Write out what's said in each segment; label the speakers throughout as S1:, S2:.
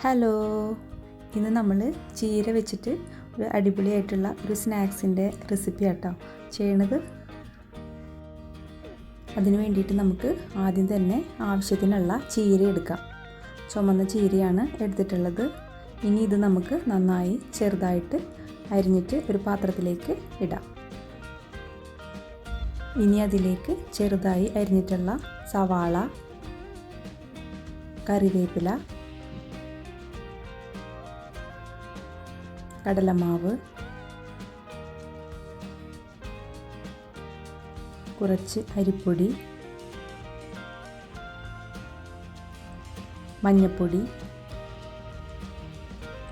S1: Hello, ഇന്ന് നമ്മൾ ചീര വെച്ചിട്ട് ഒരു അടിപൊളിയായിട്ടുള്ള ഒരു സ്നാക്സിൻ്റെ റെസിപ്പി ആട്ടോ ചെയ്യണത്. അതിന് വേണ്ടിയിട്ട് നമുക്ക് ആദ്യം തന്നെ ആവശ്യത്തിനുള്ള ചീര എടുക്കാം. ചുമന്ന ചീരയാണ് എടുത്തിട്ടുള്ളത്. ഇനി ഇത് നമുക്ക് നന്നായി ചെറുതായിട്ട് അരിഞ്ഞിട്ട് ഒരു പാത്രത്തിലേക്ക് ഇടാം. ഇനി അതിലേക്ക് ചെറുതായി അരിഞ്ഞിട്ടുള്ള സവാള, കറിവേപ്പില, കടലമാവ്, കുറച്ച് അരിപ്പൊടി, മഞ്ഞൾപ്പൊടി,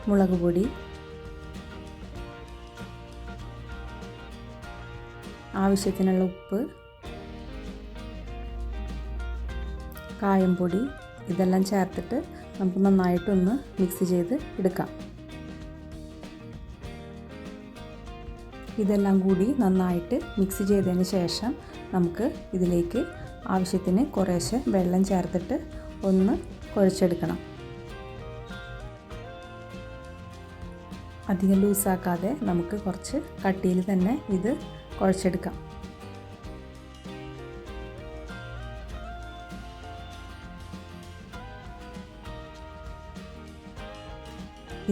S1: മുളക് പൊടി, ആവശ്യത്തിനുള്ള ഉപ്പ്, കായംപൊടി, ഇതെല്ലാം ചേർത്തിട്ട് നമുക്ക് നന്നായിട്ടൊന്ന് മിക്സ് ചെയ്ത് എടുക്കാം. ഇതെല്ലാം കൂടി നന്നായിട്ട് മിക്സ് ചെയ്തതിന് ശേഷം നമുക്ക് ഇതിലേക്ക് ആവശ്യത്തിന് കുറേശ്ശെ വെള്ളം ചേർത്തിട്ട് ഒന്ന് കുഴച്ചെടുക്കണം. അധികം ലൂസാക്കാതെ നമുക്ക് കുറച്ച് കട്ടിയിൽ തന്നെ ഇത് കുഴച്ചെടുക്കാം.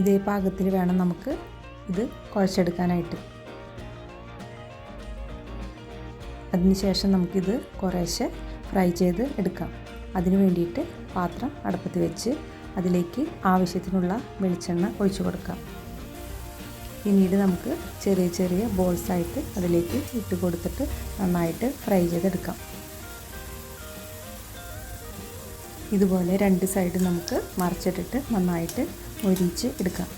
S1: ഇതേ പാകത്തിൽ വേണം നമുക്ക് ഇത് കുഴച്ചെടുക്കാനായിട്ട്. അതിനുശേഷം നമുക്കിത് കുറേശ്ശെ ഫ്രൈ ചെയ്ത് എടുക്കാം. അതിന് വേണ്ടിയിട്ട് പാത്രം അടുപ്പത്ത് വെച്ച് അതിലേക്ക് ആവശ്യത്തിനുള്ള വെളിച്ചെണ്ണ ഒഴിച്ചു കൊടുക്കാം. പിന്നീട് നമുക്ക് ചെറിയ ചെറിയ ബോൾസായിട്ട് അതിലേക്ക് ഇട്ട് കൊടുത്തിട്ട് നന്നായിട്ട് ഫ്രൈ ചെയ്തെടുക്കാം. ഇതുപോലെ രണ്ട് സൈഡ് നമുക്ക് മറിച്ചിട്ടിട്ട് നന്നായിട്ട് മൊരിച്ച് എടുക്കാം.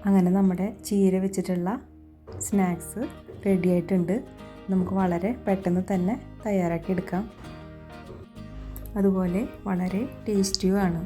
S1: അങ്ങനെ നമ്മുടെ ചീര വെച്ചിട്ടുള്ള സ്നാക്സ് റെഡി ആയിട്ടുണ്ട്. നമുക്ക് വളരെ പെട്ടെന്ന് തന്നെ തയ്യാറാക്കി എടുക്കാം. അതുപോലെ വളരെ ടേസ്റ്റിയുമാണ്.